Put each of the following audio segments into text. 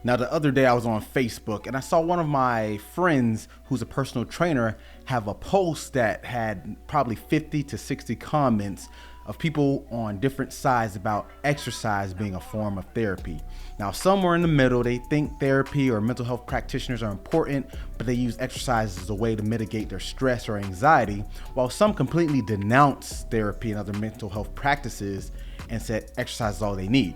Now, the other day I was on Facebook and I saw one of my friends who's a personal trainer have a post that had probably 50 to 60 comments of people on different sides about exercise being a form of therapy. Now, somewhere in the middle, they think therapy or mental health practitioners are important, but they use exercise as a way to mitigate their stress or anxiety, while some completely denounce therapy and other mental health practices and said exercise is all they need.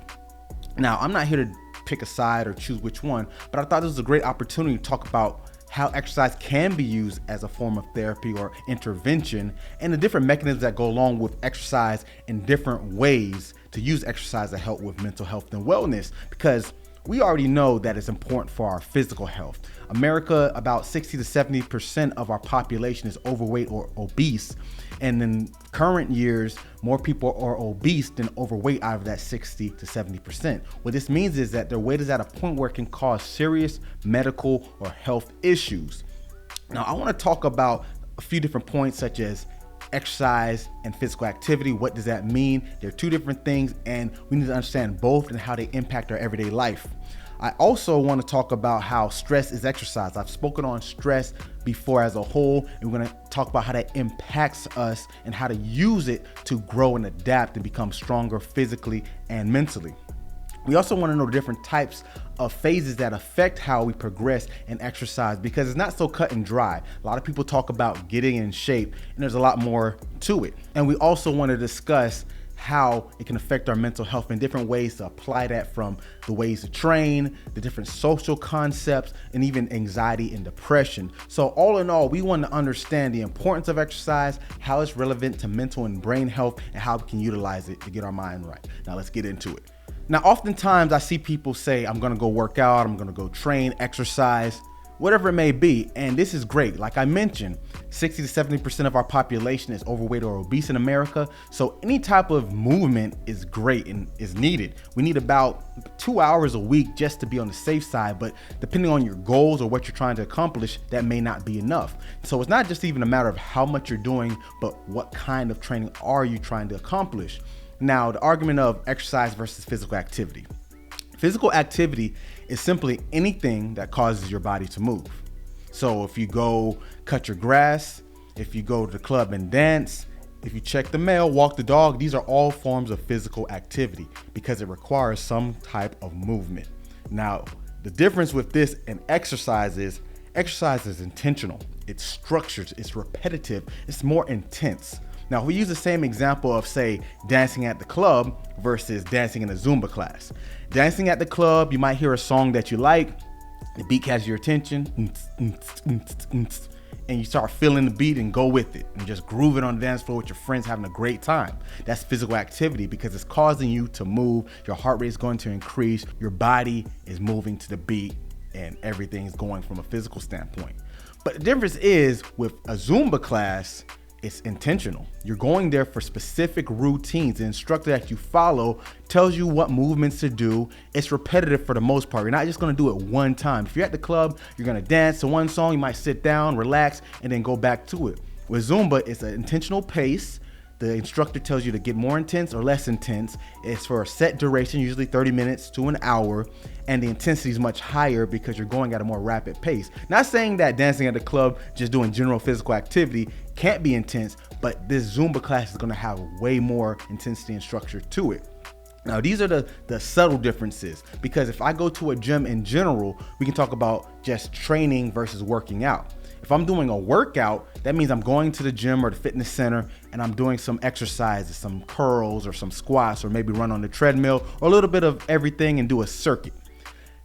Now, I'm not here to pick a side or choose which one, but I thought this was a great opportunity to talk about how exercise can be used as a form of therapy or intervention, and the different mechanisms that go along with exercise in different ways to use exercise to help with mental health and wellness, because we already know that it's important for our physical health. America, about 60 to 70% of our population is overweight or obese. And in current years, more people are obese than overweight out of that 60 to 70%. What this means is that their weight is at a point where it can cause serious medical or health issues. Now, I want to talk about a few different points such as exercise and physical activity. What does that mean? They're two different things, and we need to understand both and how they impact our everyday life. I also want to talk about how stress is exercise. I've spoken on stress before as a whole, and we're going to talk about how that impacts us and how to use it to grow and adapt and become stronger physically and mentally. We also want to know the different types of phases that affect how we progress in exercise, because it's not so cut and dry. A lot of people talk about getting in shape, and there's a lot more to it. And we also want to discuss how it can affect our mental health in different ways to apply that, from the ways to train, the different social concepts, and even anxiety and depression. So all in all, we want to understand the importance of exercise, how it's relevant to mental and brain health, and how we can utilize it to get our mind right. Now let's get into it. Now, oftentimes I see people say, I'm going to go work out, I'm going to go train, exercise, whatever it may be. And this is great. Like I mentioned, 60 to 70% of our population is overweight or obese in America. So any type of movement is great and is needed. We need about 2 hours a week just to be on the safe side. But depending on your goals or what you're trying to accomplish, that may not be enough. So it's not just even a matter of how much you're doing, but what kind of training are you trying to accomplish? Now, the argument of exercise versus physical activity. Physical activity is simply anything that causes your body to move. So if you go cut your grass, if you go to the club and dance, if you check the mail, walk the dog, these are all forms of physical activity because it requires some type of movement. Now, the difference with this and exercise is intentional, it's structured, it's repetitive, it's more intense. Now, if we use the same example of, say, dancing at the club versus dancing in a Zumba class. Dancing at the club, you might hear a song that you like, the beat catches your attention, and you start feeling the beat and go with it and just groove it on the dance floor with your friends, having a great time. That's physical activity because it's causing you to move, your heart rate is going to increase, your body is moving to the beat, and everything's going from a physical standpoint. But the difference is with a Zumba class, it's intentional. You're going there for specific routines. The instructor that you follow tells you what movements to do. It's repetitive for the most part. You're not just gonna do it one time. If you're at the club, you're gonna dance to one song, you might sit down, relax, and then go back to it. With Zumba, it's an intentional pace. The instructor tells you to get more intense or less intense. It's for a set duration, usually 30 minutes to an hour, and the intensity is much higher because you're going at a more rapid pace. Not saying that dancing at the club, just doing general physical activity, can't be intense, but this Zumba class is gonna have way more intensity and structure to it. Now, these are the subtle differences, because if I go to a gym in general, we can talk about just training versus working out. If I'm doing a workout, that means I'm going to the gym or the fitness center and I'm doing some exercises, some curls or some squats, or maybe run on the treadmill, or a little bit of everything and do a circuit.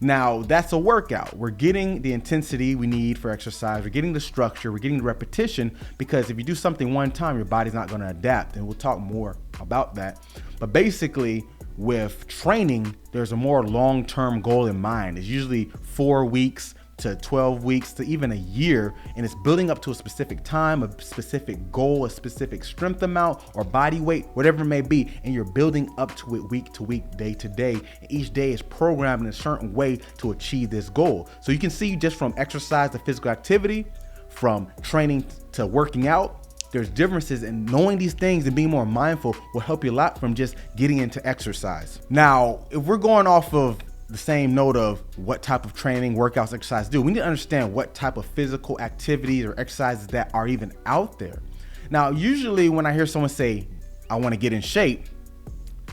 Now, that's a workout. We're getting the intensity we need for exercise. We're getting the structure. We're getting the repetition, because if you do something one time, your body's not going to adapt. And we'll talk more about that. But basically, with training, there's a more long-term goal in mind. It's usually 4 weeks to 12 weeks to even a year, and it's building up to a specific time, a specific goal, a specific strength amount or body weight, whatever it may be, and you're building up to it week to week, day to day, and each day is programmed in a certain way to achieve this goal. So you can see, just from exercise to physical activity, from training to working out, there's differences, and knowing these things and being more mindful will help you a lot from just getting into exercise. Now, if we're going off of the same note of what type of training, workouts, exercise do. We need to understand what type of physical activities or exercises that are even out there. Now, usually when I hear someone say, I want to get in shape,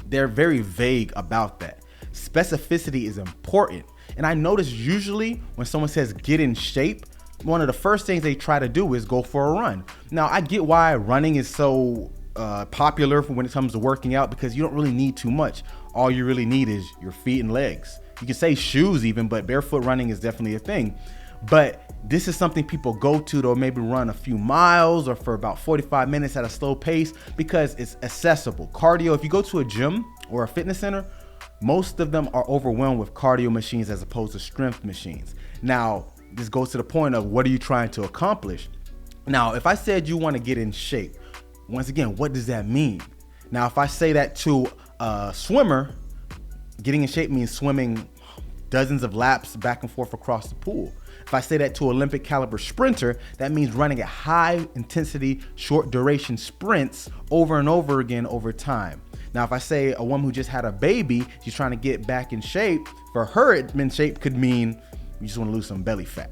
they're very vague about that. Specificity is important. And I notice usually when someone says get in shape, one of the first things they try to do is go for a run. Now, I get why running is so popular for when it comes to working out, because you don't really need too much. All you really need is your feet and legs. You can say shoes even, but barefoot running is definitely a thing. But this is something people go to maybe run a few miles or for about 45 minutes at a slow pace because it's accessible. Cardio, if you go to a gym or a fitness center, most of them are overwhelmed with cardio machines as opposed to strength machines. Now, this goes to the point of what are you trying to accomplish? Now, if I said you want to get in shape, once again, what does that mean? Now, if I say that to a swimmer, getting in shape means swimming dozens of laps back and forth across the pool. If I say that to Olympic caliber sprinter, that means running at high intensity, short duration sprints over and over again over time. Now, if I say a woman who just had a baby, she's trying to get back in shape, for her, in shape could mean you just want to lose some belly fat.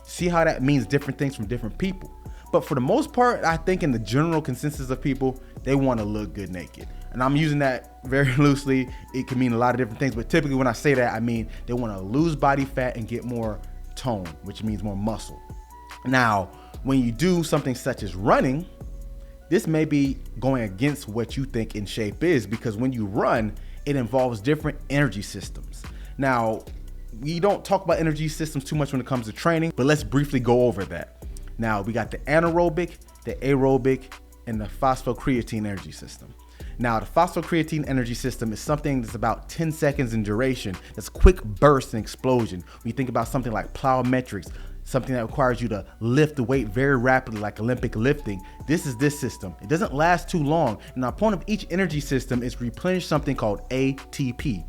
See how that means different things from different people. But for the most part, I think in the general consensus of people, they want to look good naked. And I'm using that very loosely. It can mean a lot of different things, but typically when I say that, I mean they want to lose body fat and get more tone, which means more muscle. Now, when you do something such as running, this may be going against what you think in shape is, because when you run, it involves different energy systems. Now, we don't talk about energy systems too much when it comes to training, but let's briefly go over that. Now, we got the anaerobic, the aerobic, and the phosphocreatine energy system. Now, the phosphocreatine energy system is something that's about 10 seconds in duration. That's quick burst and explosion. When you think about something like plyometrics, something that requires you to lift the weight very rapidly like Olympic lifting, this is this system. It doesn't last too long. And the point of each energy system is replenish something called ATP.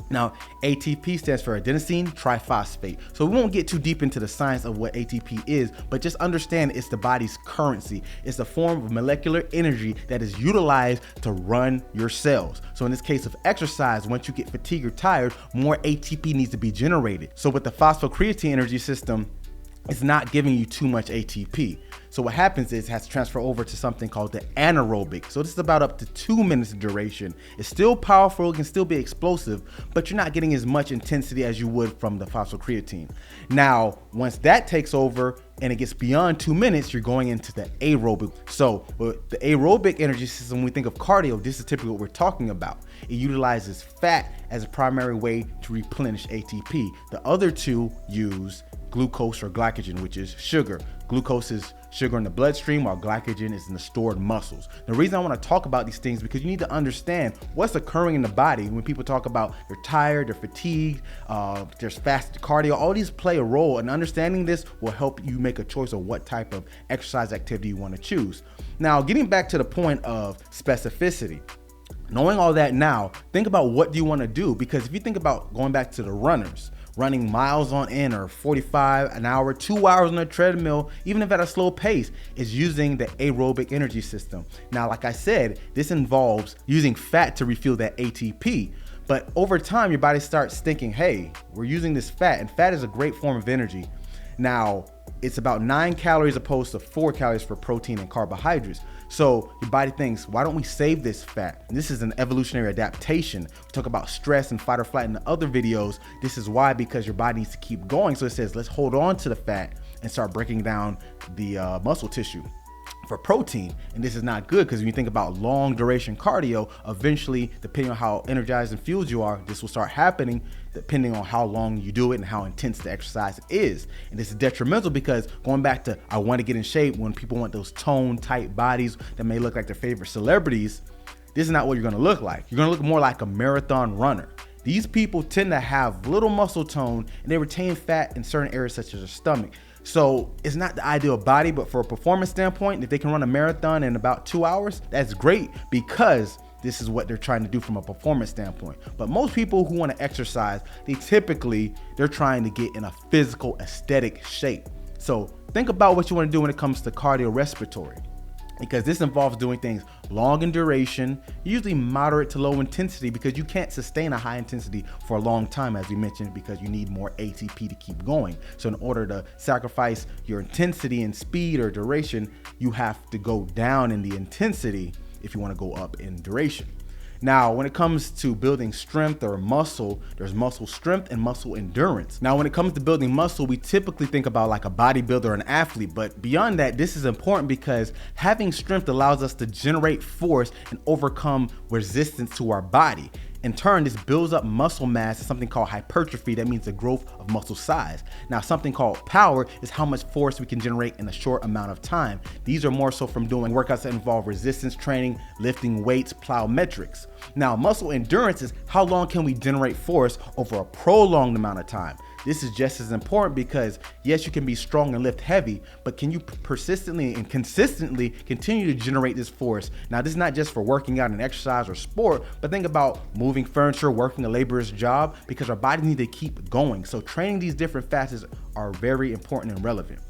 Now, ATP stands for adenosine triphosphate. So we won't get too deep into the science of what ATP is, but just understand it's the body's currency. It's a form of molecular energy that is utilized to run your cells. So in this case of exercise, once you get fatigued or tired, more ATP needs to be generated. So with the phosphocreatine energy system, it's not giving you too much ATP. So what happens is it has to transfer over to something called the anaerobic. So this is about up to 2 minutes in duration. It's still powerful, it can still be explosive, but you're not getting as much intensity as you would from the phosphocreatine. Now, once that takes over and it gets beyond 2 minutes, you're going into the aerobic. So with the aerobic energy system, when we think of cardio, this is typically what we're talking about. It utilizes fat as a primary way to replenish ATP. The other two use glucose or glycogen, which is sugar. Glucose is sugar in the bloodstream, while glycogen is in the stored muscles. The reason I want to talk about these things is because you need to understand what's occurring in the body when people talk about they're tired, they're fatigued, there's fast cardio. All these play a role, and understanding this will help you make a choice of what type of exercise activity you want to choose. Now, getting back to the point of specificity, knowing all that now, think about what do you want to do, because if you think about going back to the runners, running miles on end or 45 an hour, 2 hours on a treadmill, even if at a slow pace, is using the aerobic energy system. Now, like I said, this involves using fat to refuel that ATP. But over time, your body starts thinking, hey, we're using this fat, and fat is a great form of energy. Now, it's about 9 calories opposed to 4 calories for protein and carbohydrates. So your body thinks, why don't we save this fat? And this is an evolutionary adaptation. We talk about stress and fight or flight in the other videos. This is why, because your body needs to keep going. So it says, let's hold on to the fat and start breaking down the muscle tissue for protein. And this is not good, because when you think about long duration cardio, eventually, depending on how energized and fueled you are, this will start happening depending on how long you do it and how intense the exercise is. And this is detrimental, because going back to I want to get in shape, when people want those toned tight bodies that may look like their favorite celebrities, this is not what you're going to look like. You're going to look more like a marathon runner. These people tend to have little muscle tone, and they retain fat in certain areas such as their stomach. So it's not the ideal body, but for a performance standpoint, if they can run a marathon in about 2 hours, that's great, because this is what they're trying to do from a performance standpoint. But most people who want to exercise, they're trying to get in a physical aesthetic shape. So think about what you want to do when it comes to cardiorespiratory. because this involves doing things long in duration, usually moderate to low intensity, because you can't sustain a high intensity for a long time, as we mentioned, because you need more ATP to keep going. So in order to sacrifice your intensity and speed or duration, you have to go down in the intensity if you want to go up in duration. Now, when it comes to building strength or muscle, there's muscle strength and muscle endurance. Now, when it comes to building muscle, we typically think about like a bodybuilder or an athlete, but beyond that, this is important because having strength allows us to generate force and overcome resistance to our body. In turn, this builds up muscle mass, something called hypertrophy. That means the growth of muscle size. Now, something called power is how much force we can generate in a short amount of time. These are more so from doing workouts that involve resistance training, lifting weights, plyometrics. Now, muscle endurance is how long can we generate force over a prolonged amount of time. This is just as important because yes, you can be strong and lift heavy, but can you persistently and consistently continue to generate this force? Now, this is not just for working out and exercise or sport, but think about moving furniture, working a laborer's job, because our bodies need to keep going. So training these different facets are very important and relevant.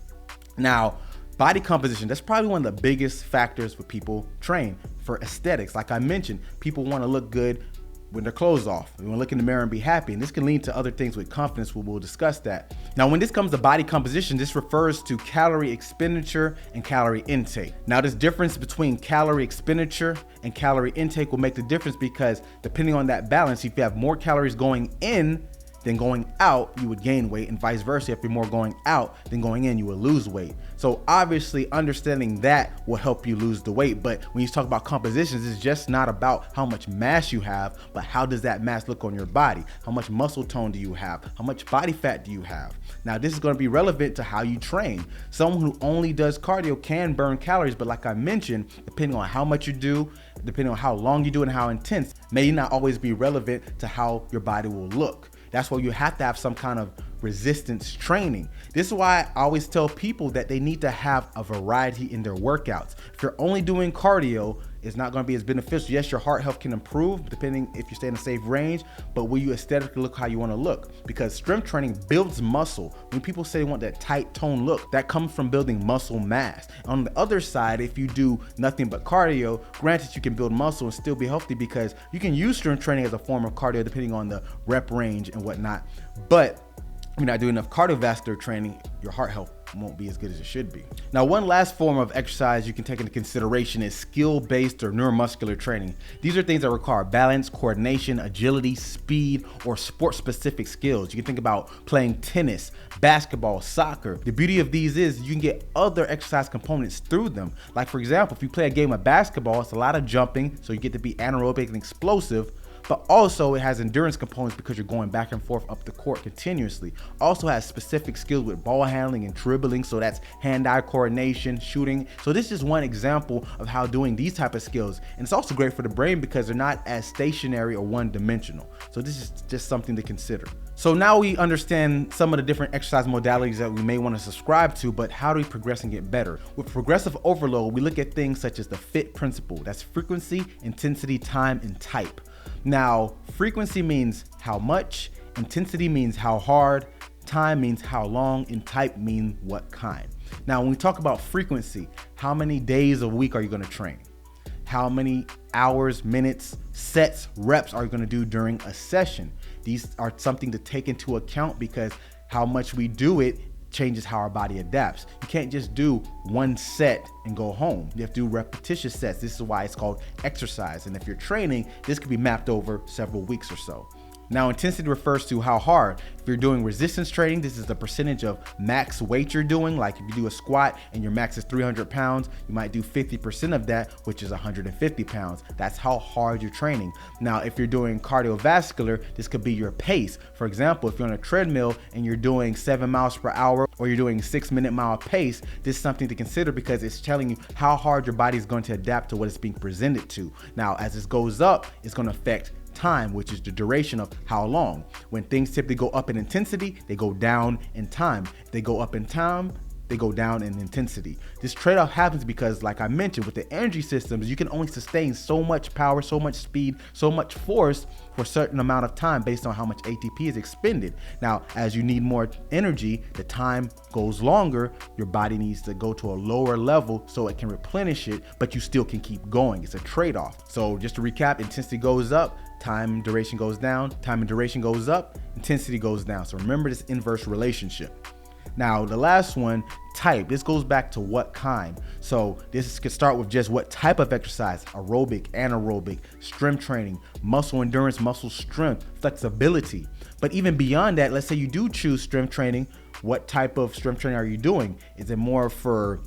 Now, body composition, that's probably one of the biggest factors for people train. For aesthetics, like I mentioned, people want to look good when their clothes off. We want to look in the mirror and be happy. And this can lead to other things with confidence. We'll discuss that. Now, when this comes to body composition, this refers to calorie expenditure and calorie intake. Now, this difference between calorie expenditure and calorie intake will make the difference because depending on that balance, if you have more calories going in than going out, you would gain weight, and vice versa. If you're more going out than going in, you will lose weight. So obviously understanding that will help you lose the weight. But when you talk about compositions, it's just not about how much mass you have, but how does that mass look on your body? How much muscle tone do you have? How much body fat do you have? Now, this is going to be relevant to how you train. Someone who only does cardio can burn calories, but like I mentioned, depending on how much you do, depending on how long you do and how intense, may not always be relevant to how your body will look. That's why you have to have some kind of resistance training. This is why I always tell people that they need to have a variety in their workouts. If you're only doing cardio, it's not going to be as beneficial. Yes, your heart health can improve depending if you stay in a safe range, but will you aesthetically look how you want to look? Because strength training builds muscle. When people say they want that tight tone look, that comes from building muscle mass. On the other side, if you do nothing but cardio, granted you can build muscle and still be healthy because you can use strength training as a form of cardio depending on the rep range and whatnot. But if you're not doing enough cardiovascular training, your heart health won't be as good as it should be. Now, one last form of exercise you can take into consideration is skill-based or neuromuscular training. These are things that require balance, coordination, agility, speed, or sport-specific skills. You can think about playing tennis, basketball, soccer. The beauty of these is you can get other exercise components through them. Like for example, if you play a game of basketball, it's a lot of jumping, so you get to be anaerobic and explosive, but also it has endurance components because you're going back and forth up the court continuously. Also has specific skills with ball handling and dribbling, so that's hand-eye coordination, shooting. So this is one example of how doing these type of skills. And it's also great for the brain because they're not as stationary or one-dimensional. So this is just something to consider. So now we understand some of the different exercise modalities that we may want to subscribe to, but how do we progress and get better? With progressive overload, we look at things such as the FIT principle. That's frequency, intensity, time, and type. Now, frequency means how much, intensity means how hard, time means how long, and type means what kind. Now, when we talk about frequency, how many days a week are you going to train? How many hours, minutes, sets, reps are you going to do during a session? These are something to take into account because how much we do it changes how our body adapts. You can't just do one set and go home. You have to do repetitious sets. This is why it's called exercise. And if you're training, this could be mapped over several weeks or so. Now, intensity refers to how hard. If you're doing resistance training, this is the percentage of max weight you're doing. Like if you do a squat and your max is 300 pounds, you might do 50% of that, which is 150 pounds. That's how hard you're training. Now, if you're doing cardiovascular, this could be your pace. For example, if you're on a treadmill and you're doing 7 miles per hour or you're doing 6-minute mile pace, this is something to consider because it's telling you how hard your body is going to adapt to what it's being presented to. Now, as this goes up, it's going to affect time, which is the duration of how long. When things typically go up in intensity, they go down in time. If they go up in time, they go down in intensity. This trade-off happens because, like I mentioned, with the energy systems, you can only sustain so much power, so much speed, so much force for a certain amount of time based on how much ATP is expended. Now, as you need more energy, the time goes longer, your body needs to go to a lower level so it can replenish it, but you still can keep going. It's a trade-off. So just to recap, intensity goes up, time and duration goes down, time and duration goes up, intensity goes down. So remember this inverse relationship. Now, the last one, type. This goes back to what kind. So this could start with just what type of exercise: aerobic, anaerobic, strength training, muscle endurance, muscle strength, flexibility. But even beyond that, let's say you do choose strength training. What type of strength training are you doing? Is it more for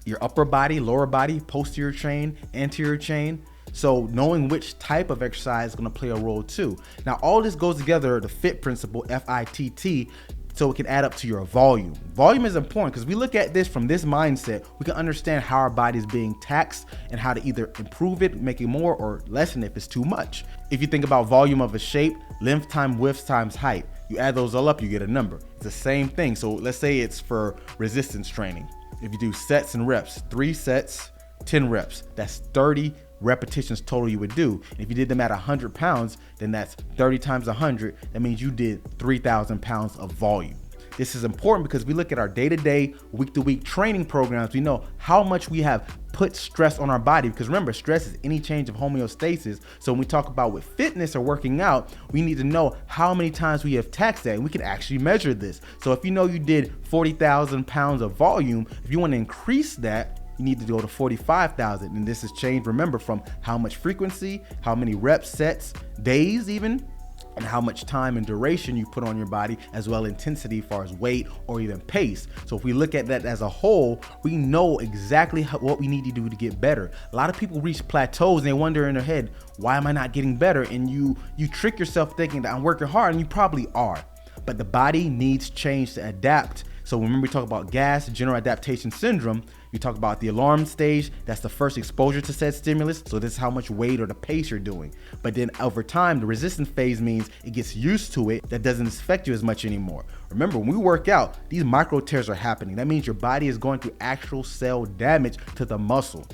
your upper body, lower body, posterior chain, anterior chain? So knowing which type of exercise is going to play a role too. Now, all this goes together, the FIT principle, FITT, so it can add up to your volume. Volume is important because we look at this from this mindset, we can understand how our body is being taxed and how to either improve it, make it more, or lessen it if it's too much. If you think about volume of a shape, length times width times height, you add those all up, you get a number. It's the same thing. So let's say it's for resistance training. If you do sets and reps, 3 sets, 10 reps, that's 30 repetitions total you would do. And if you did them at 100 pounds, then that's 30 times 100. That means you did 3,000 pounds of volume. This is important because we look at our day-to-day, week-to-week training programs. We know how much we have put stress on our body, because remember, stress is any change of homeostasis. So when we talk about with fitness or working out, we need to know how many times we have taxed that, and we can actually measure this. So if you know you did 40,000 pounds of volume, if you want to increase that, you need to go to 45,000. And this has changed, remember, from how much frequency, how many reps, sets, days even, and how much time and duration you put on your body, as well intensity as far as weight or even pace. So if we look at that as a whole, we know exactly what we need to do to get better. A lot of people reach plateaus and they wonder in their head, why am I not getting better? And you trick yourself thinking that I'm working hard, and you probably are. But the body needs change to adapt. So when we talk about GAS, general adaptation syndrome, you talk about the alarm stage. That's the first exposure to said stimulus. So this is how much weight or the pace you're doing. But then over time, the resistance phase means it gets used to it. That doesn't affect you as much anymore. Remember, when we work out, these micro tears are happening. That means your body is going through actual cell damage to the muscle.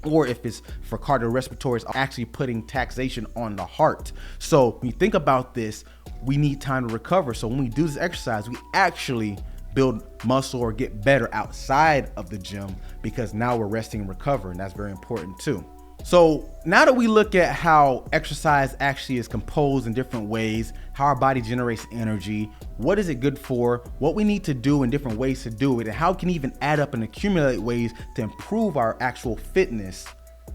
Or if it's for cardiorespiratory, it's actually putting taxation on the heart. So when you think about this, we need time to recover. So when we do this exercise, we actually build muscle or get better outside of the gym, because now we're resting and recovering. That's very important too. So now that we look at how exercise actually is composed in different ways, how our body generates energy, what is it good for, what we need to do and different ways to do it, and how it can even add up and accumulate ways to improve our actual fitness,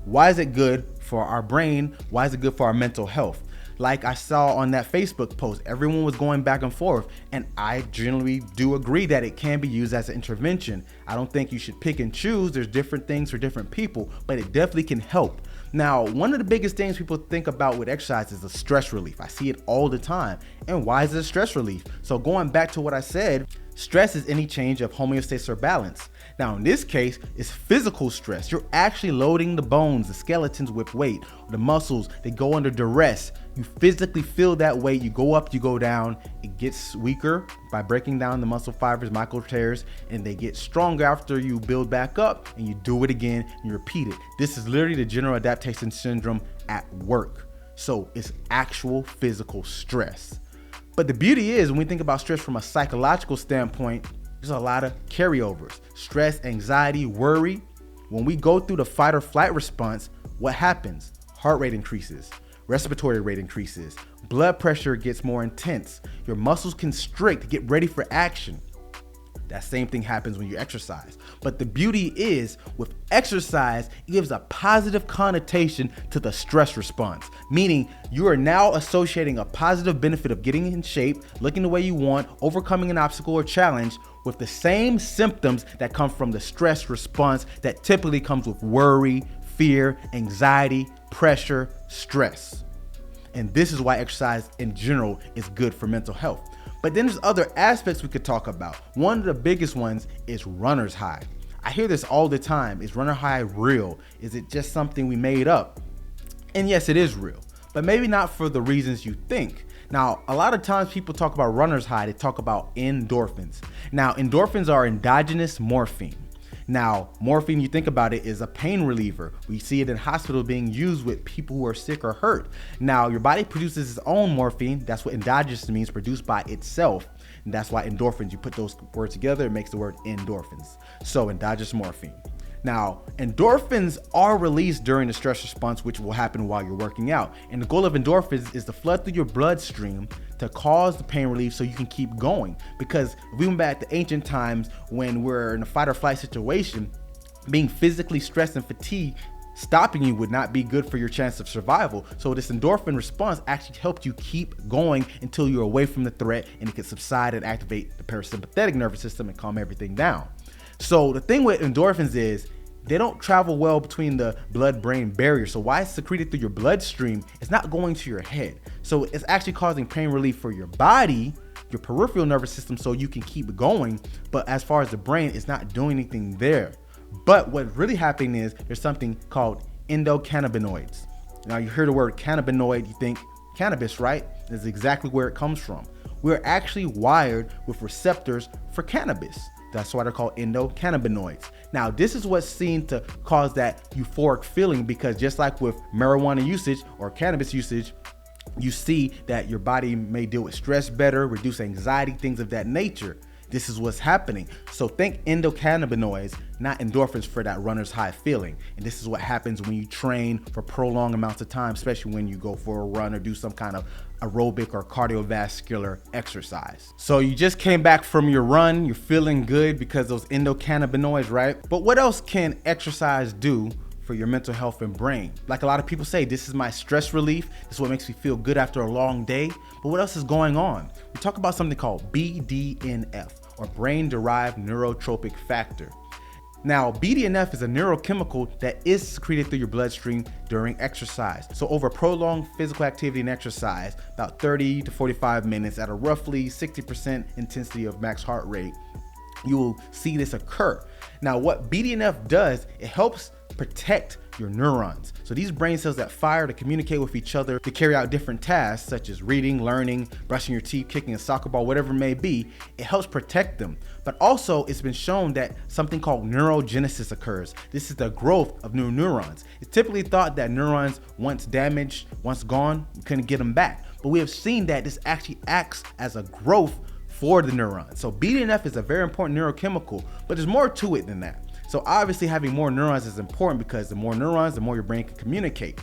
why is it good for our brain? Why is it good for our mental health? Like I saw on that Facebook post, everyone was going back and forth, and I generally do agree that it can be used as an intervention. I don't think you should pick and choose. There's different things for different people, but it definitely can help. Now, one of the biggest things people think about with exercise is a stress relief. I see it all the time. And why is it a stress relief? So going back to what I said, stress is any change of homeostasis or balance. Now, in this case, it's physical stress. You're actually loading the bones, the skeletons with weight, the muscles, they go under duress. You physically feel that weight, you go up, you go down. It gets weaker by breaking down the muscle fibers, micro tears, and they get stronger after you build back up, and you do it again, and you repeat it. This is literally the general adaptation syndrome at work. So it's actual physical stress. But the beauty is, when we think about stress from a psychological standpoint, there's a lot of carryovers. Stress, anxiety, worry. When we go through the fight or flight response, what happens? Heart rate increases, respiratory rate increases, blood pressure gets more intense, your muscles constrict, get ready for action. That same thing happens when you exercise. But the beauty is, with exercise, it gives a positive connotation to the stress response, meaning you are now associating a positive benefit of getting in shape, looking the way you want, overcoming an obstacle or challenge with the same symptoms that come from the stress response that typically comes with worry, fear, anxiety, pressure, stress. And this is why exercise in general is good for mental health. But then there's other aspects we could talk about. One of the biggest ones is runner's high. I hear this all the time. Is runner high real? Is it just something we made up? And yes, it is real, but maybe not for the reasons you think. Now, a lot of times people talk about runner's high, they talk about endorphins. Now, endorphins are endogenous morphine. Now, morphine, you think about it, is a pain reliever. We see it in hospitals being used with people who are sick or hurt. Now, your body produces its own morphine. That's what endogenous means, produced by itself. And that's why endorphins, you put those words together, it makes the word endorphins. So, endogenous morphine. Now, endorphins are released during the stress response, which will happen while you're working out. And the goal of endorphins is to flood through your bloodstream to cause the pain relief so you can keep going. Because if we went back to ancient times when we're in a fight or flight situation, being physically stressed and fatigued, stopping you would not be good for your chance of survival. So this endorphin response actually helped you keep going until you're away from the threat, and it can subside and activate the parasympathetic nervous system and calm everything down. So the thing with endorphins is they don't travel well between the blood-brain barrier. So while it's secreted through your bloodstream, it's not going to your head. So it's actually causing pain relief for your body, your peripheral nervous system, so you can keep going. But as far as the brain, it's not doing anything there. But what's really happening is there's something called endocannabinoids. Now you hear the word cannabinoid, you think cannabis, right? That's exactly where it comes from. We're actually wired with receptors for cannabis. That's why they're called endocannabinoids. Now, this is what's seen to cause that euphoric feeling, because just like with marijuana usage or cannabis usage, you see that your body may deal with stress better, reduce anxiety, things of that nature. This is what's happening. So think endocannabinoids, not endorphins, for that runner's high feeling. And this is what happens when you train for prolonged amounts of time, especially when you go for a run or do some kind of aerobic or cardiovascular exercise. So you just came back from your run, you're feeling good because those endocannabinoids, right? But what else can exercise do for your mental health and brain? Like a lot of people say, this is my stress relief. This is what makes me feel good after a long day. But what else is going on? We talk about something called BDNF, or brain-derived neurotropic factor. Now, BDNF is a neurochemical that is secreted through your bloodstream during exercise. So over prolonged physical activity and exercise, about 30 to 45 minutes at a roughly 60% intensity of max heart rate, you will see this occur. Now, what BDNF does, it helps protect your neurons. So these brain cells that fire to communicate with each other to carry out different tasks such as reading, learning, brushing your teeth, kicking a soccer ball, whatever it may be, it helps protect them. But also it's been shown that something called neurogenesis occurs. This is the growth of new neurons. It's typically thought that neurons, once damaged, once gone, we couldn't get them back. But we have seen that this actually acts as a growth for the neurons. So BDNF is a very important neurochemical, but there's more to it than that. So obviously having more neurons is important, because the more neurons, the more your brain can communicate.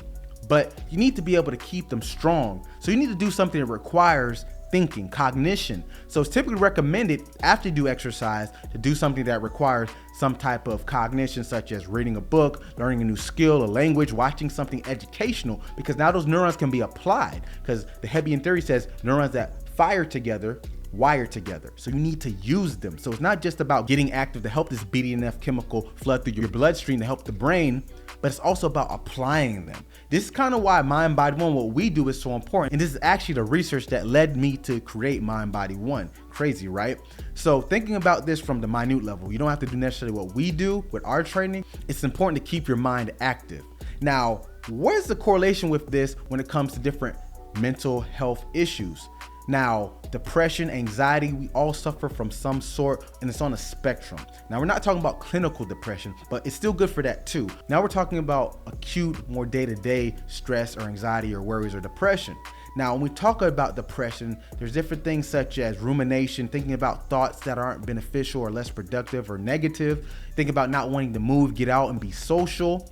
But you need to be able to keep them strong. So you need to do something that requires thinking, cognition. So it's typically recommended after you do exercise to do something that requires some type of cognition, such as reading a book, learning a new skill, a language, watching something educational, because now those neurons can be applied. Because the Hebbian theory says neurons that fire together wired together. So you need to use them. So it's not just about getting active to help this BDNF chemical flood through your bloodstream to help the brain, but it's also about applying them. This is kind of why Mind Body One, what we do, is so important. And this is actually the research that led me to create Mind Body One. Crazy, right? So thinking about this from the minute level, you don't have to do necessarily what we do with our training. It's important to keep your mind active. Now, what is the correlation with this when it comes to different mental health issues? Now, depression, anxiety, we all suffer from some sort, and it's on a spectrum. Now, we're not talking about clinical depression, but it's still good for that too. Now we're talking about acute, more day-to-day stress or anxiety or worries or depression. Now, when we talk about depression, there's different things such as rumination, thinking about thoughts that aren't beneficial or less productive or negative, thinking about not wanting to move, get out and be social.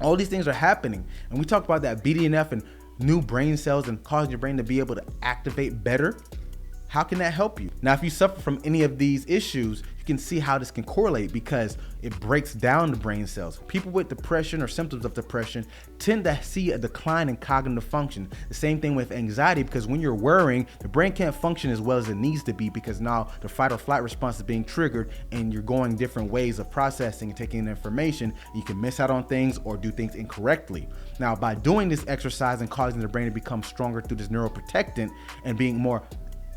All these things are happening. And we talk about that BDNF and new brain cells and causing your brain to be able to activate better. How can that help you? Now, if you suffer from any of these issues, you can see how this can correlate, because it breaks down the brain cells. People with depression or symptoms of depression tend to see a decline in cognitive function. The same thing with anxiety, because when you're worrying, the brain can't function as well as it needs to be, because now the fight or flight response is being triggered and you're going different ways of processing and taking in information. You can miss out on things or do things incorrectly. Now, by doing this exercise and causing the brain to become stronger through this neuroprotectant and being more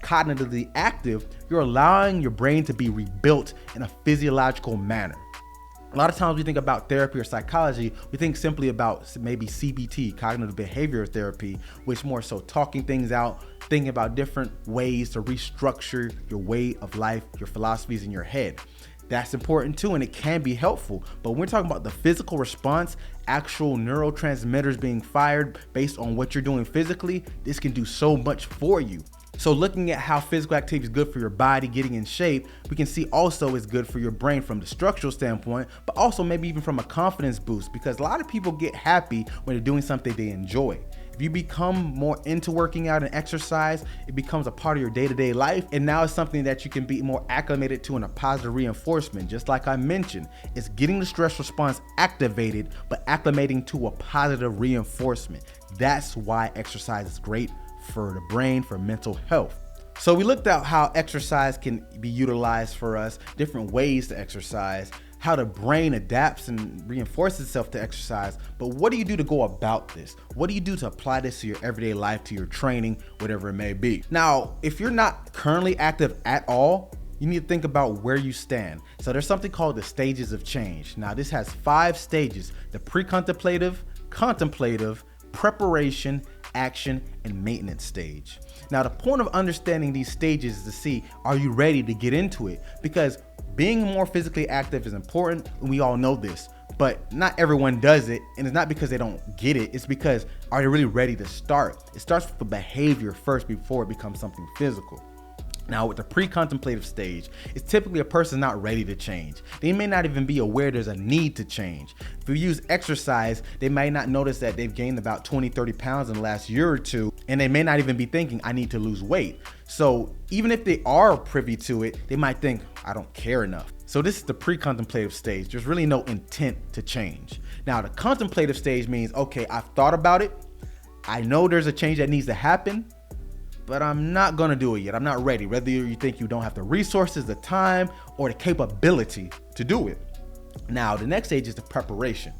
cognitively active, you're allowing your brain to be rebuilt in a physiological manner. A lot of times we think about therapy or psychology, we think simply about maybe CBT, cognitive behavioral therapy, which more so talking things out, thinking about different ways to restructure your way of life, your philosophies in your head. That's important too, and it can be helpful. But when we're talking about the physical response, actual neurotransmitters being fired based on what you're doing physically, this can do so much for you. So looking at how physical activity is good for your body, getting in shape, we can see also it's good for your brain from the structural standpoint, but also maybe even from a confidence boost, because a lot of people get happy when they're doing something they enjoy. If you become more into working out and exercise, it becomes a part of your day-to-day life, and now it's something that you can be more acclimated to in a positive reinforcement. Just like I mentioned, it's getting the stress response activated, but acclimating to a positive reinforcement. That's why exercise is great for the brain, for mental health. So we looked at how exercise can be utilized for us, different ways to exercise, how the brain adapts and reinforces itself to exercise. But what do you do to go about this? What do you do to apply this to your everyday life, to your training, whatever it may be? Now, if you're not currently active at all, you need to think about where you stand. So there's something called the stages of change. Now this has 5 stages: the pre-contemplative, contemplative, preparation, action, and maintenance stage. Now the point of understanding these stages is to see, are you ready to get into it? Because being more physically active is important, and we all know this, but not everyone does it, and it's not because they don't get it, it's because, are they really ready to start? It starts with the behavior first before it becomes something physical. Now with the pre-contemplative stage, it's typically a person not ready to change. They may not even be aware there's a need to change. If we use exercise, they might not notice that they've gained about 20-30 pounds in the last year or two, and they may not even be thinking, I need to lose weight. So even if they are privy to it, they might think, I don't care enough. So this is the pre-contemplative stage. There's really no intent to change. Now the contemplative stage means, okay, I've thought about it. I know there's a change that needs to happen, but I'm not gonna do it yet. I'm not ready. Whether you think you don't have the resources, the time, or the capability to do it. Now, the next stage is the preparation.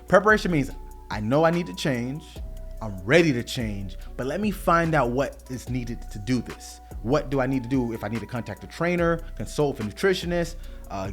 Preparation means I know I need to change. I'm ready to change, but let me find out what is needed to do this. What do I need to do if I need to contact a trainer, consult with a nutritionist,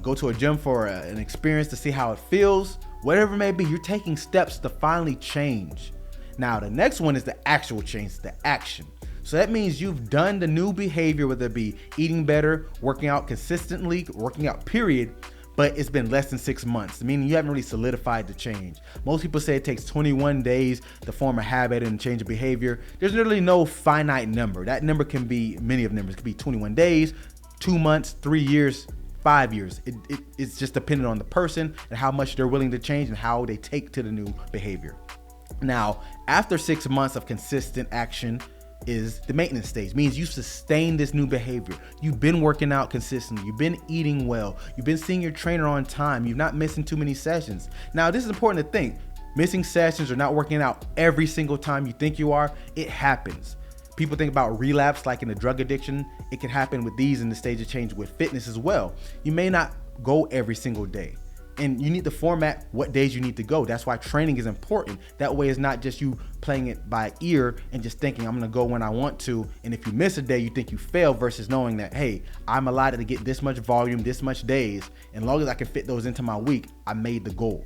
go to a gym for an experience to see how it feels? Whatever it may be, you're taking steps to finally change. Now, the next one is the actual change, the action. So that means you've done the new behavior, whether it be eating better, working out consistently, working out period, but it's been less than 6 months, meaning you haven't really solidified the change. Most people say it takes 21 days to form a habit and change a behavior. There's literally no finite number. That number can be many of numbers. It could be 21 days, 2 months, 3 years, 5 years. It's just dependent on the person and how much they're willing to change and how they take to the new behavior. Now, after 6 months of consistent action, is the maintenance stage. Means you sustain this new behavior. You've been working out consistently. You've been eating well. You've been seeing your trainer on time. You're not missing too many sessions. Now, this is important to think. Missing sessions or not working out every single time you think you are, it happens. People think about relapse like in a drug addiction. It can happen with these in the stage of change with fitness as well. You may not go every single day. And you need to format what days you need to go. That's why training is important. That way it's not just you playing it by ear and just thinking I'm gonna go when I want to. And if you miss a day, you think you failed versus knowing that, hey, I'm allowed to get this much volume, this much days. And as long as I can fit those into my week, I made the goal.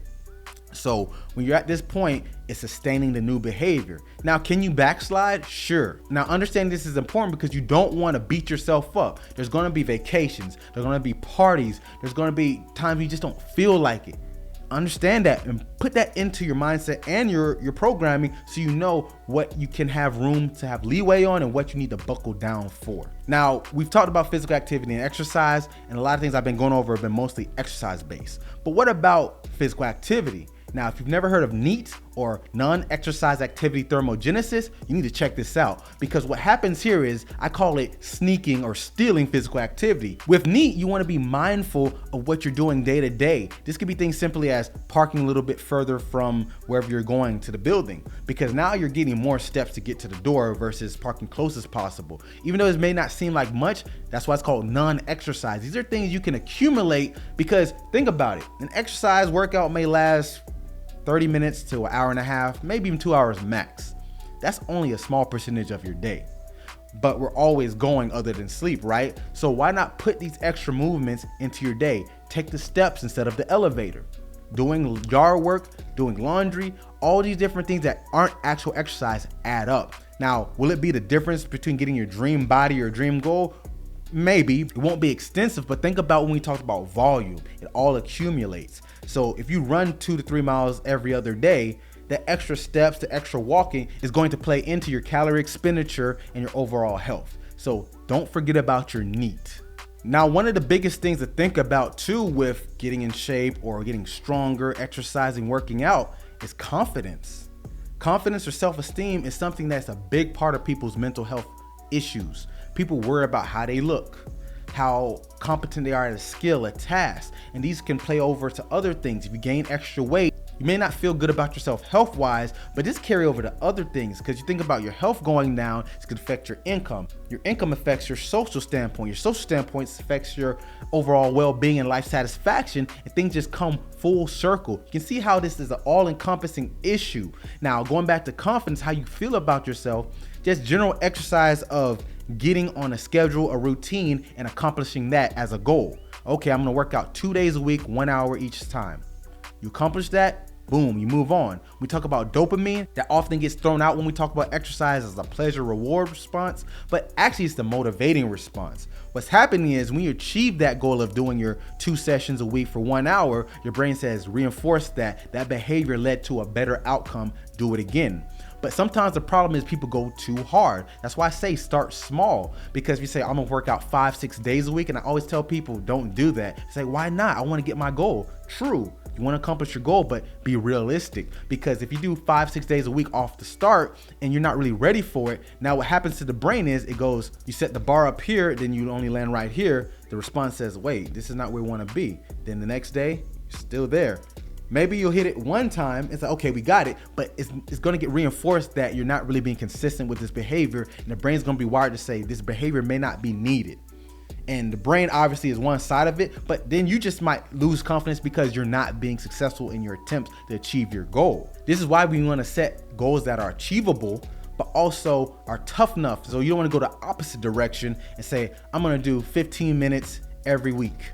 So when you're at this point, it's sustaining the new behavior. Now, can you backslide? Sure. Now, understand this is important because you don't want to beat yourself up. There's going to be vacations. There's going to be parties. There's going to be times you just don't feel like it. Understand that and put that into your mindset and your programming so you know what you can have room to have leeway on and what you need to buckle down for. Now, we've talked about physical activity and exercise, and a lot of things I've been going over have been mostly exercise based. But what about physical activity? Now, if you've never heard of NEAT or non-exercise activity thermogenesis, you need to check this out because what happens here is I call it sneaking or stealing physical activity. With NEAT, you want to be mindful of what you're doing day to day. This could be things simply as parking a little bit further from wherever you're going to the building because now you're getting more steps to get to the door versus parking close as possible. Even though it may not seem like much, that's why it's called non-exercise. These are things you can accumulate because think about it. An exercise workout may last 30 minutes to an hour and a half, maybe even 2 hours max. That's only a small percentage of your day. But we're always going other than sleep, right? So why not put these extra movements into your day? Take the steps instead of the elevator. doing yard work, doing laundry, all these different things that aren't actual exercise add up. Now, will it be the difference between getting your dream body or dream goal? Maybe. It won't be extensive, but think about when we talked about volume. It all accumulates. So if you run 2 to 3 miles every other day, the extra steps, the extra walking is going to play into your calorie expenditure and your overall health. So don't forget about your NEAT. Now, one of the biggest things to think about too with getting in shape or getting stronger, exercising, working out is confidence. Confidence or self-esteem is something that's a big part of people's mental health issues. People worry about how they look, how competent they are at a skill, a task, and these can play over to other things. If you gain extra weight, you may not feel good about yourself health-wise, but this carry over to other things because you think about your health going down, it's going to affect your income. Your income affects your social standpoint. Your social standpoint affects your overall well-being and life satisfaction, and things just come full circle. You can see how this is an all-encompassing issue. Now, going back to confidence, how you feel about yourself, just general exercise of getting on a schedule, a routine, and accomplishing that as a goal. Okay, I'm going to work out 2 days a week, 1 hour each time. You accomplish that, boom, you move on. We talk about dopamine, that often gets thrown out when we talk about exercise as a pleasure reward response, but actually it's the motivating response. What's happening is when you achieve that goal of doing your 2 sessions a week for 1 hour, your brain says reinforce that behavior led to a better outcome, do it again. But sometimes the problem is people go too hard. That's why I say start small, because if you say I'm gonna work out 5-6 days a week, and I always tell people don't do that. Say, why not? I wanna get my goal. True, you wanna accomplish your goal, but be realistic, because if you do 5-6 days a week off the start and you're not really ready for it, now what happens to the brain is it goes, you set the bar up here, then you only land right here. The response says, wait, this is not where we wanna be. Then the next day, you're still there. Maybe you'll hit it one time, it's like, okay, we got it, but it's gonna get reinforced that you're not really being consistent with this behavior, and the brain's gonna be wired to say this behavior may not be needed. And the brain obviously is one side of it, but then you just might lose confidence because you're not being successful in your attempts to achieve your goal. This is why we wanna set goals that are achievable, but also are tough enough. So you don't wanna go the opposite direction and say, I'm gonna do 15 minutes every week.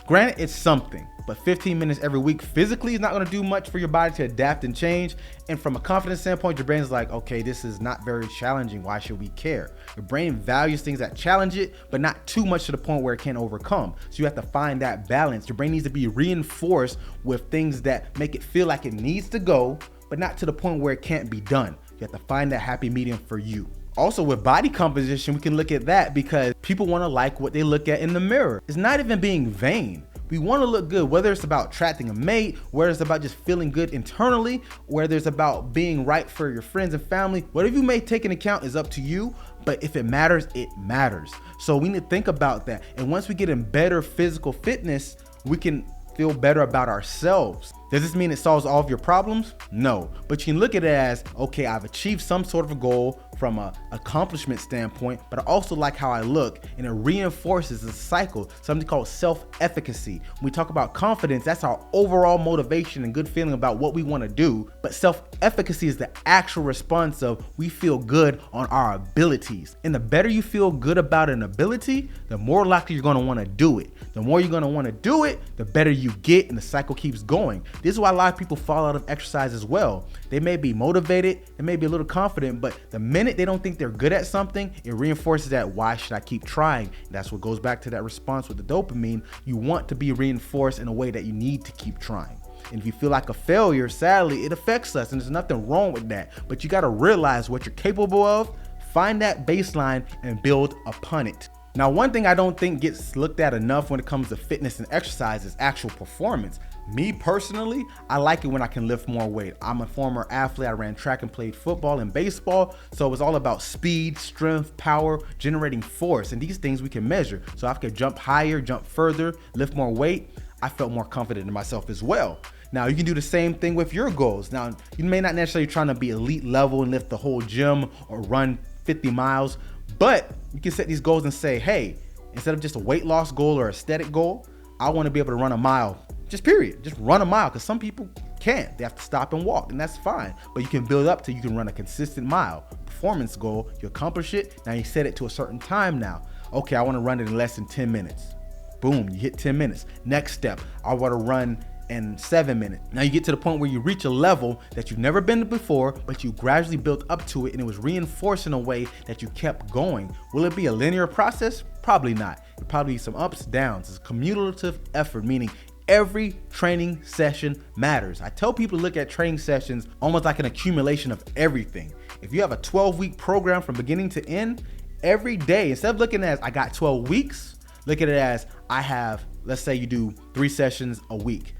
Granted, it's something, but 15 minutes every week physically is not gonna do much for your body to adapt and change. And from a confidence standpoint, your brain's like, okay, this is not very challenging. Why should we care? Your brain values things that challenge it, but not too much to the point where it can't overcome. So you have to find that balance. Your brain needs to be reinforced with things that make it feel like it needs to go, but not to the point where it can't be done. You have to find that happy medium for you. Also with body composition, we can look at that because people want to like what they look at in the mirror. It's not even being vain. We want to look good, whether it's about attracting a mate, whether it's about just feeling good internally, whether it's about being right for your friends and family. Whatever you may take into account is up to you, but if it matters, it matters. So we need to think about that. And once we get in better physical fitness, we can feel better about ourselves. Does this mean it solves all of your problems? No, but you can look at it as, okay, I've achieved some sort of a goal from an accomplishment standpoint, but I also like how I look, and it reinforces a cycle, something called self-efficacy. When we talk about confidence, that's our overall motivation and good feeling about what we want to do, but self-efficacy is the actual response of we feel good on our abilities. And the better you feel good about an ability, the more likely you're going to want to do it. The more you're going to want to do it, the better you get, and the cycle keeps going. This is why a lot of people fall out of exercise as well. They may be motivated, they may be a little confident, but the minute they don't think they're good at something, it reinforces that, why should I keep trying? And that's what goes back to that response with the dopamine. You want to be reinforced in a way that you need to keep trying. And if you feel like a failure, sadly, it affects us, and there's nothing wrong with that. But you got to realize what you're capable of, find that baseline, and build upon it. Now, one thing I don't think gets looked at enough when it comes to fitness and exercise is actual performance. Me personally, I like it when I can lift more weight. I'm a former athlete. I ran track and played football and baseball. So it was all about speed, strength, power, generating force. And these things we can measure. So if I could jump higher, jump further, lift more weight, I felt more confident in myself as well. Now, you can do the same thing with your goals. Now, you may not necessarily trying to be elite level and lift the whole gym or run 50 miles, but you can set these goals and say, hey, instead of just a weight loss goal or aesthetic goal, I want to be able to run a mile. Just period. Just run a mile, because some people can't. They have to stop and walk, and that's fine. But you can build up to you can run a consistent mile. Performance goal, you accomplish it. Now you set it to a certain time now. Okay, I want to run it in less than 10 minutes. Boom, you hit 10 minutes. Next step, I want to run and 7 minutes. Now you get to the point where you reach a level that you've never been to before, but you gradually built up to it and it was reinforced in a way that you kept going. Will it be a linear process? Probably not. It'll probably be some ups, downs. It's a cumulative effort, meaning every training session matters. I tell people to look at training sessions almost like an accumulation of everything. If you have a 12-week program from beginning to end, every day, instead of looking at I got 12 weeks, look at it as I have, let's say you do 3 sessions a week,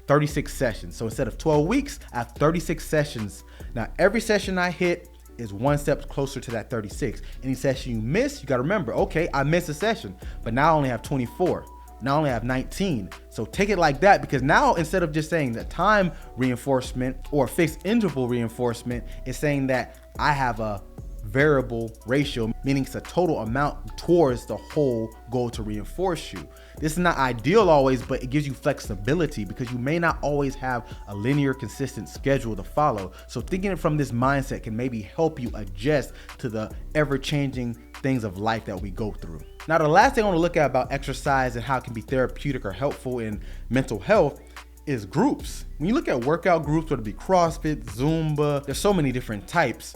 36 sessions. So instead of 12 weeks, I have 36 sessions. Now every session I hit is one step closer to that 36. Any session you miss, you got to remember, okay, I missed a session, but now I only have 24. Now I only have 19. So take it like that, because now instead of just saying the time reinforcement or fixed interval reinforcement, it's saying that I have a variable ratio, meaning it's a total amount towards the whole goal to reinforce you. This is not ideal always, but it gives you flexibility because you may not always have a linear, consistent schedule to follow. So thinking it from this mindset can maybe help you adjust to the ever-changing things of life that we go through. Now, the last thing I want to look at about exercise and how it can be therapeutic or helpful in mental health is groups. When you look at workout groups, whether it be CrossFit, Zumba, there's so many different types.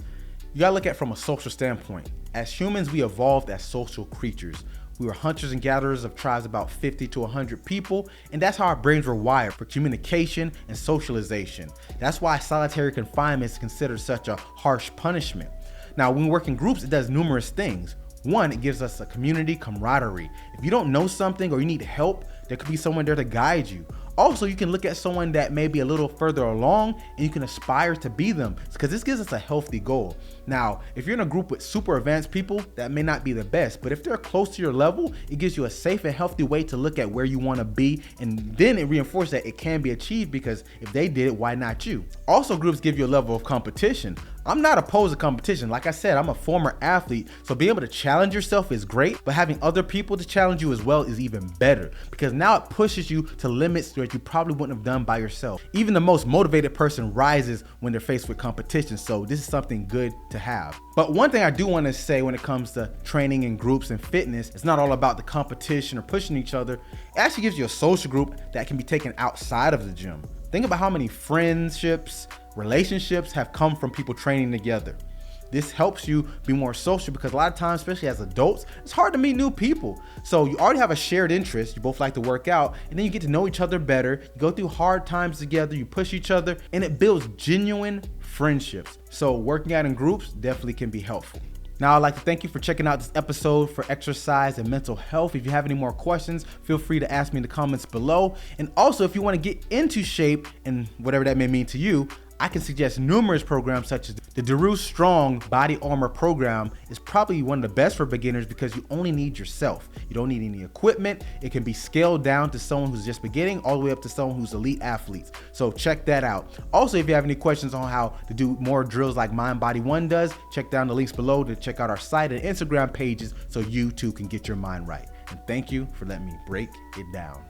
You gotta look at it from a social standpoint. As humans, we evolved as social creatures. We were hunters and gatherers of tribes about 50 to 100 people, and that's how our brains were wired for communication and socialization. That's why solitary confinement is considered such a harsh punishment. Now, when we work in groups, it does numerous things. One, it gives us a community camaraderie. If you don't know something or you need help, there could be someone there to guide you. Also, you can look at someone that may be a little further along and you can aspire to be them, because this gives us a healthy goal. Now, if you're in a group with super advanced people, that may not be the best, but if they're close to your level, it gives you a safe and healthy way to look at where you want to be, and then it reinforces that it can be achieved, because if they did it, why not you? Also, groups give you a level of competition. I'm not opposed to competition. Like I said, I'm a former athlete, so being able to challenge yourself is great, but having other people to challenge you as well is even better, because now it pushes you to limits that you probably wouldn't have done by yourself. Even the most motivated person rises when they're faced with competition, so this is something good to have. But one thing I do want to say when it comes to training in groups and fitness, it's not all about the competition or pushing each other. It actually gives you a social group that can be taken outside of the gym. Think about how many friendships, relationships have come from people training together. This helps you be more social, because a lot of times, especially as adults, it's hard to meet new people. So you already have a shared interest. You both like to work out, and then you get to know each other better. You go through hard times together, you push each other, and it builds genuine friendships. So working out in groups definitely can be helpful. Now, I'd like to thank you for checking out this episode for exercise and mental health. If you have any more questions, feel free to ask me in the comments below. And also, if you want to get into shape and whatever that may mean to you, I can suggest numerous programs such as the Derived Strong Body Armor program is probably one of the best for beginners, because you only need yourself. You don't need any equipment. It can be scaled down to someone who's just beginning all the way up to someone who's elite athletes. So check that out. Also, if you have any questions on how to do more drills like Mind Body One does, check down the links below to check out our site and Instagram pages so you too can get your mind right. And thank you for letting me break it down.